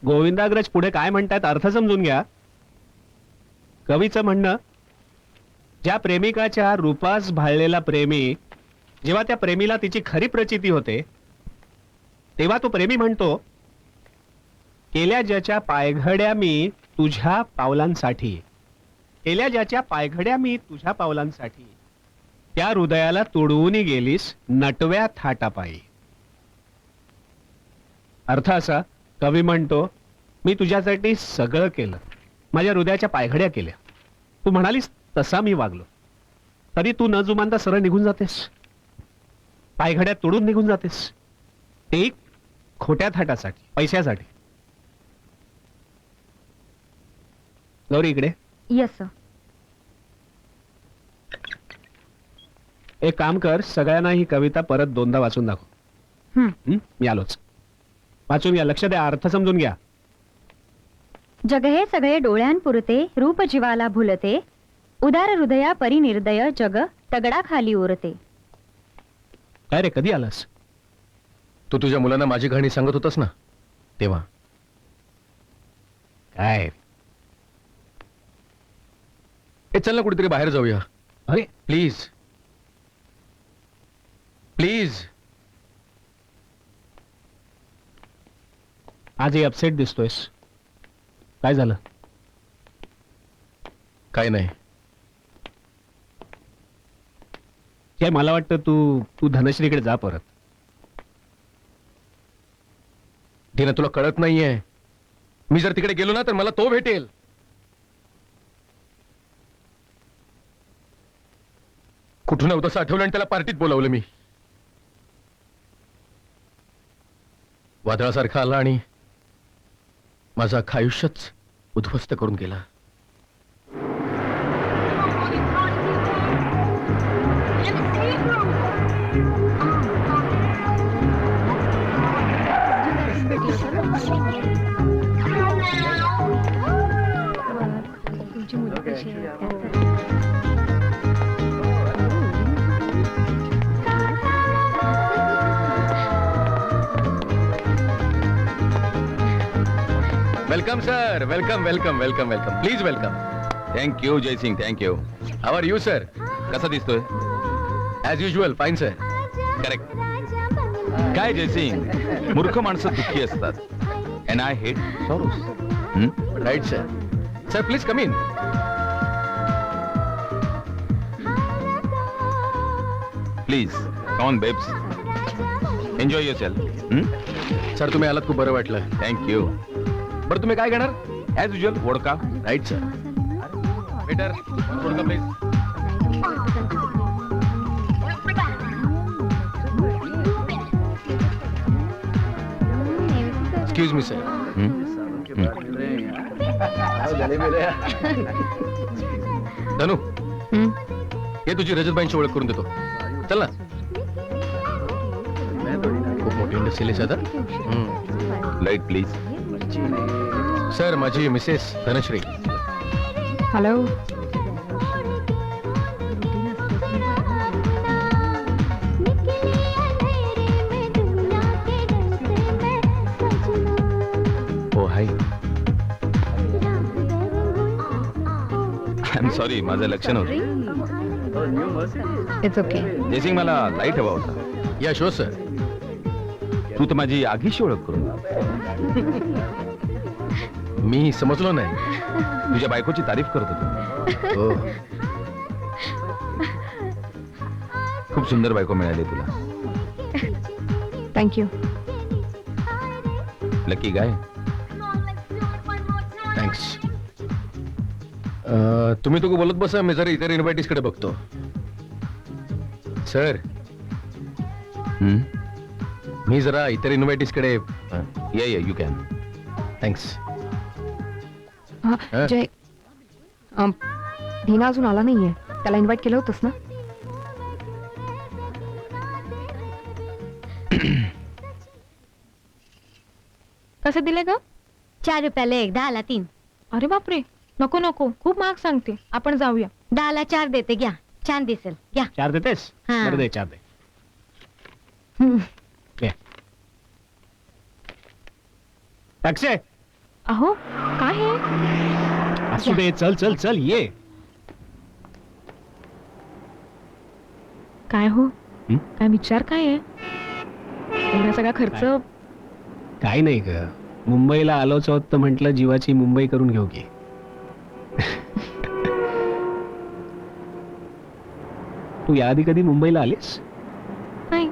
गोविंदाग्रज पुढे काय म्हणतात अर्थ समजून घ्या. कवीचं म्हणणं, ज्या प्रेमिकाच्या रूपास भाळलेला प्रेमी जेव्हा त्या प्रेमीला तिची खरी प्रचिती होते तेव्हा तो प्रेमी म्हणतो, केल्या ज्याच्या पायघड्या मी तुझ्या पावलांसाठी, केल्या ज्याच्या पायघड्या मी तुझ्या पावलांसाठी, त्या हृदयाला तुडवून गेलीस नटव्या थाटापायी. अर्थ असा, कवी म्हणतो, मी तुझ्यासाठी सगळं केलं, माझ्या हृदयाच्या पायघड्या केल्या, तू म्हणालीस तसा मी वागलो, तरी तू न जुमानता सरळ निघून जातेस, पायघड्या तोडून निघून जातेस, ते खोट्या थाटासाठी, पैशासाठी. गौरी इकडे. Yes sir. एक काम कर, सगळ्यांना ही कविता परत दोनदा वाचून दाखव. मी आलोच. वाचून घ्या, लक्ष द्या, अर्थ समजून घ्या. जग हे सगळे डोळ्यांपुरते, रूप जीवाला भुलते, उदार हृदया परिनिर्दय जग तगडा खाली उरते. काय रे, कधी आलास? तू तुझ्या मुलांना माझी कहाणी सांगत होतास ना तेव्हा. काय चल ना कुठेतरी बाहेर जाऊया. अरे प्लीज प्लीज. आज हे अपसेट दिसतोयस, काय झालं? काय नाही. काय मला वाटतं तू धनश्रीकडे जा परत. टीना, तुला कळत नाहीये, मी जर तिकडे गेलो ना तर मला तो भेटेल. कुठून नव्हतं असं आठवलं आणि त्याला पार्टीत बोलावलं मी. वादळासारखा आला आणि माझं अख्खं आयुष्यच उद्ध्वस्त करून गेला. Welcome sir, welcome welcome welcome welcome. Please welcome. Thank you Jaisingh, thank you. How are you sir? कसा दिसतोय? As usual, fine sir. Correct. काय जयसिंग, मूर्ख माणसं दुःखी असतात. And I hate sorrows. Right sir. Sir please come in. Please come on babes, enjoy yourself. Sir तुम्ही आलात खूप बरं वाटलं. थँक्यू. बरं तुम्ही काय घेणार? As usual vodka. Right sir. Waiter, vodka please. Excuse me sir. Dhanu, हे तुझी रजतबाईंची ओळख करून देतो. चल ना. खूप मोठी इंडस्ट्री आहे आता. Light please. सर माझी मिसेस धनश्री. हॅलो. हो हाय. आय एम सॉरी, माझं लक्ष नव्हतं. It's okay. जयसिंग, मला लाईट हवा होता. या शो सर. तू तर माझी आगीशी ओळख करून. मी समजलो नाही. तुझ्या बायकोची तारीफ करत होतो. हो. खूप सुंदर बायको मिळाली तुला. थँक्यू. Lucky guy. थँक्स. तुम्ही तो बोलत बसा, मी जरा इतर इन्व्हायटीज कडे बघतो. सर मी जरा इतर इन्व्हायटीज कडे. या यू कॅन. थँक्स. जय, धीना अजून आला नाहीये. त्याला इन्व्हाइट केलं होतंस ना? कसं दिले ग? 4 रुपयाला एक, 10ला 3. अरे बापरे, नको नको, खूप महाग सांगते. आपण जाऊया. 10ला 4 देते, घ्या, छान दिसेल, घ्या. 4 देतेस? हा. बरं दे, 4 दे. घे. अक्षय, अहो काय हे असू दे, चल चल चल ये. काय हो हं? काय विचार काय आहे एवढा सगळा खर्च काय? काय नाही ग, मुंबईला आलोच आहोत तर म्हटलं जीवाची मुंबई करून घेऊ की. तू याआधी कधी मुंबईला आलीस? नाही.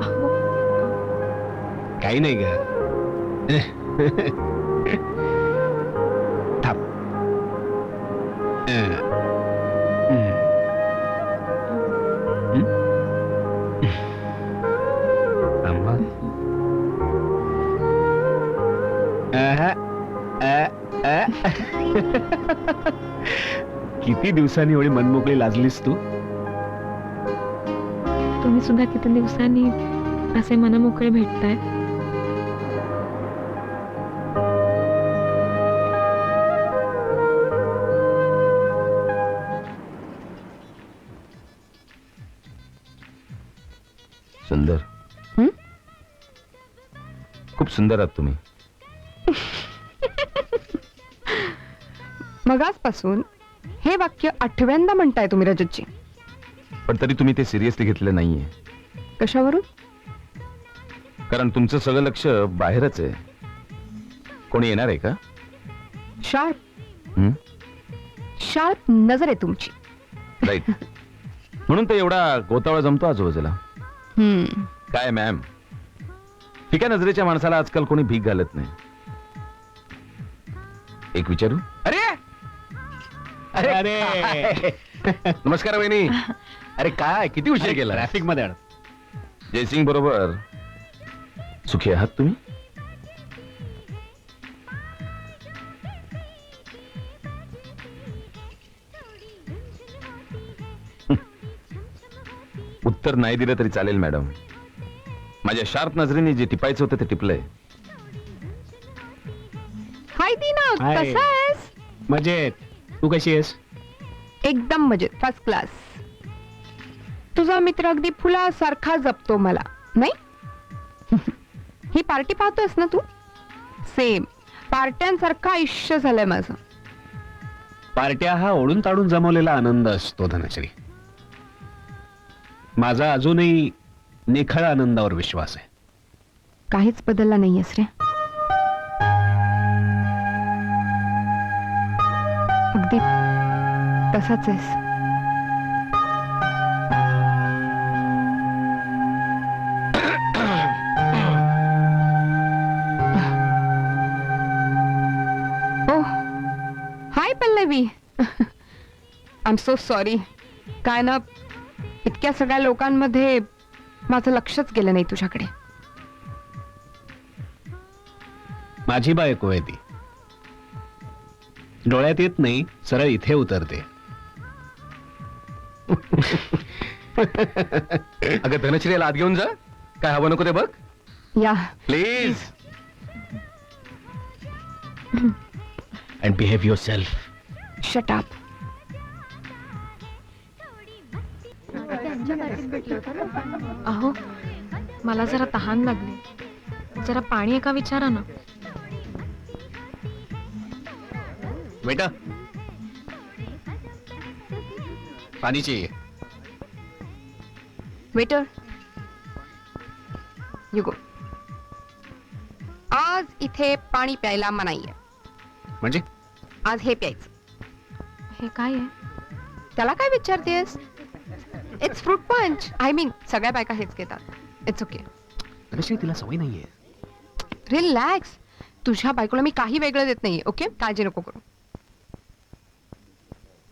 अहो, काही नाही ग. थांब. हं. हं? थांब हं. अहं. किती दिवसांनी एवढी मनमोकळी लाजलीस तू? तुम्ही सुद्धा किती दिवसांनी असे मनमोकळे भेटताय. सुंदर. हं? खूप सुंदर आहात तुम्ही. मगाचपासून हे वाक्य 8व्यांदा म्हणताय तुम्ही रजतजी. पण तरी तुम्ही ते सिरियसली घेतलं नाहीये, कशावरून? कारण तुमचं सगळं लक्ष बाहेरच आहे. कोणी येणार आहे का? शार्प हं? शार्प नजर आहे तुमची. राईट. म्हणून तर एवढा गोतावळा जमतो आजूबाजूला. काय मॅम, फिक्या नजरेच्या माणसाला आजकाल कोणी भीक घालत नाही. एक विचारू? अरे अरे नमस्कार वहिनी. अरे काय किती उशीर केला? ट्रॅफिक मध्ये अडक. जयसिंग बरोबर सुखी आहात तुम्ही? उत्तर नाही दिलं तरी चालेल मॅडम. माझ्या शार्प नजरेने जे टिपायचं होतं ते टिपलंय. हाय दीना, हाय. कसा आहेस? मजेत. तू कशी आहेस? एकदम मजेत, फर्स्ट क्लास. तुझा मित्र अगदी फुलासारखा जपतो मला, नाही? ही पार्टी पाहतोस ना तू? सेम पार्ट्यांसारखं आयुष्य झालंय माझं. पार्ट्या हा ओढून ताडून जमवलेला आनंद असतो धनश्री. माझा अजूनही निखळ आनंदावर विश्वास आहे. काहीच बदलला नाहीयेस रे. अगदी तसाच आहेस. Oh, hi Pallavi. I am so sorry. काय ना, इतक्या सगळ्या लोकांमध्ये माझं लक्षच गेलं नाही तुझ्याकडे. माझी बायको आहे ती. डोळ्यात येत नाही, सरळ इथे उतरते. अगं धनश्रीला आत घेऊन जा. काय हवं नको ते बघ या please. And behave your self. Shut up. अहो मला जरा तहान लागली, जरा पाणी आहे का विचारा ना. बेटा पानी चाहिए. Waiter you go. आज इथे पाणी प्यायला मनाई आहे. म्हणजे आज हे प्यायचं. हे काय आहे? त्याला काय विचारतेस? It's fruit punch. I mean सगळ्या बायका हेच घेतात. It's okay. धनश्री तिला सवय नाहीये. रिलॅक्स. तुझ्या बायकोला मी काही वेगळं देत नाहीये. ओके, काळजी नको करू.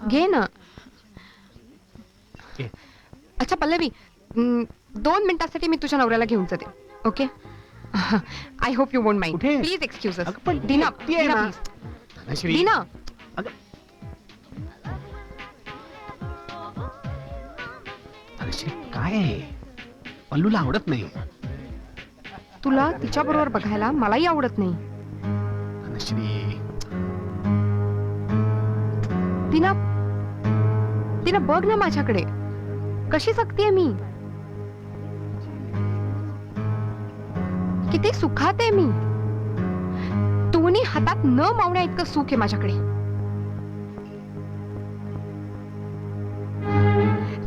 घे ना. घे. अच्छा पल्लवी, 2 मिनिटासाठी मी तुझ्या नवऱ्याला घेऊन जाते. Okay. I hope you won't mind. कुठे? Please excuse us. अगं, पण दीना, ती आहे दीना ना. प्लीज. धनश्री दीना. अगं. धनश्री काय आहे? पल्लूला आवडत नाही. तुला तिच्या बरोबर बघायला मलाही आवडत नाही. धनश्री तिना तिना बघ ना माझ्याकडे, कशी जगतीये मी, किती सुखात आहे मी. दोन्ही हातात न मावण्या इतकं सुख आहे माझ्याकडे.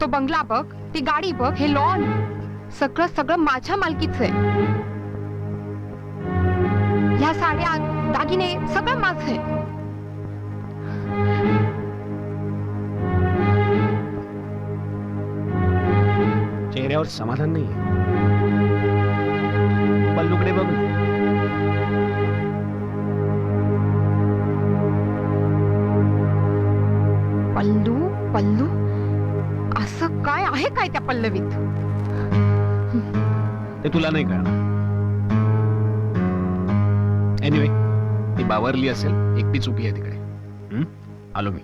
तो बंगला बघ, ती गाडी बघ, हे लॉन, सगळं सगळं माझ्या मालकीच आहे. ह्या साड्या, दागिने, सगळं माझं आहे. चेहऱ्यावर समाधान नाहीये. पल्लूकडे बघ. पल्लू पल्लू असं काय आहे काय त्या पल्लवीत? ते तुला नाही कळणार. एनिवे, ती बावरली असेल, एकटीच उभी आहे तिकडे. आलो मी.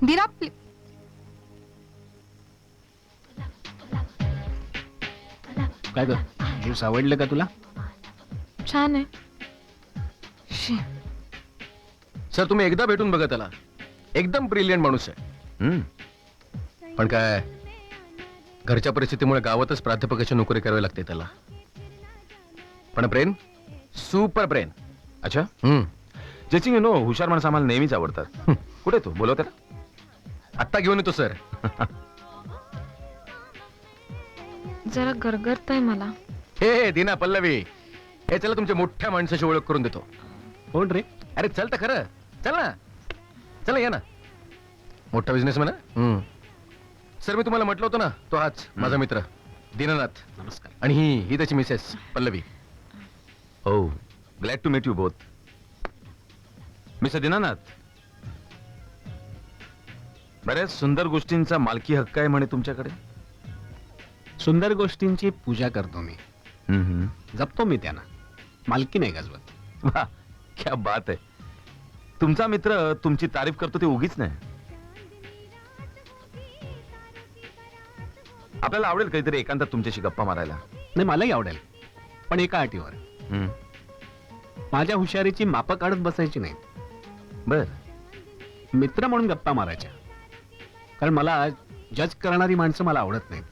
दिरा काय ग, ज्यूस आवडलं का तुला? छान आहे. सर तुम्ही एकदा भेटून बघा त्याला, एकदम ब्रिलियंट माणूस आहे. हम्म. पण काय, घरच्या परिस्थितीमुळे गावातच प्राध्यापकाची नोकरी करावी लागते त्याला. पण ब्रेन, सुपर ब्रेन. अच्छा, हम्म. जयसिंग यू नो, हुशार माणसं आम्हाला नेहमीच आवडतात. कुठे तू, बोलव त्याला. आत्ता घेऊन येतो सर. जरा गरगरतंय मला. हे दीना पल्लवी, हे चला तुमच्या मोठ्या माणसाची ओळख करून देतो. कोण रे? अरे चल तर खरं, चल ना, चला या ना. मोठा बिझनेस म्हणा. सर मी तुम्हाला म्हटलं होतं ना, तो हाच माझा मित्र दीनानाथ. नमस्कार. आणि ही त्याची मिसेस पल्लवी. हो, glad to meet you both. Mister Dinanath, बऱ्याच सुंदर गोष्टींचा मालकी हक्क आहे म्हणे तुमच्याकडे. सुंदर गोष्टींची पूजा करतो मी, हम्म. जपतो मी त्यांना, मालकी नाही गाजवत. वाह, क्या बात आहे. तुमचा मित्र तुमची तारीफ करतो ते उगीच नाही. आपल्याला आवडेल काहीतरी एकांतात तुमच्याशी गप्पा मारायला. नाही, मलाही आवडेल, पण एका अटीवर. हम्म. माझ्या हुशारीची मापं काढत बसायची नाही. बर. मित्र म्हणून गप्पा मारायच्या. कारण मला जज करणारी माणसं मला आवडत नाहीत.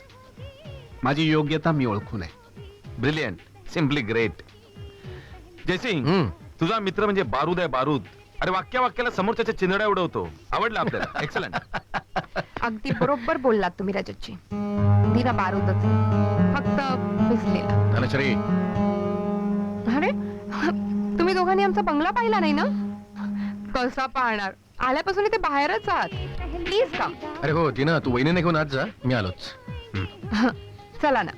माझी योग्यता मी ओळखून आहे. Brilliant, simply great. जयसिंग, तुझा मित्र म्हणजे बारूद आहे, बारूद. अरे वाक्या वाक्याला समोरच्या चिंधड्या उडवतो. आवडला आपल्याला. एक्सलंट. अगदी बरोबर बोललात तुम्ही रजतजी. दिरा बारूदच, फक्त भिजलेला. धनश्री, अरे तुम्ही दोघांनी आमचा बंगला पाहिला नाही ना? कसा पाहणार, आल्यापासून इथे बाहेरच आहात. प्लीज का. अरे हो दीना, तू वहिनीने घेऊन आज जा, मी आलोच. चला ना.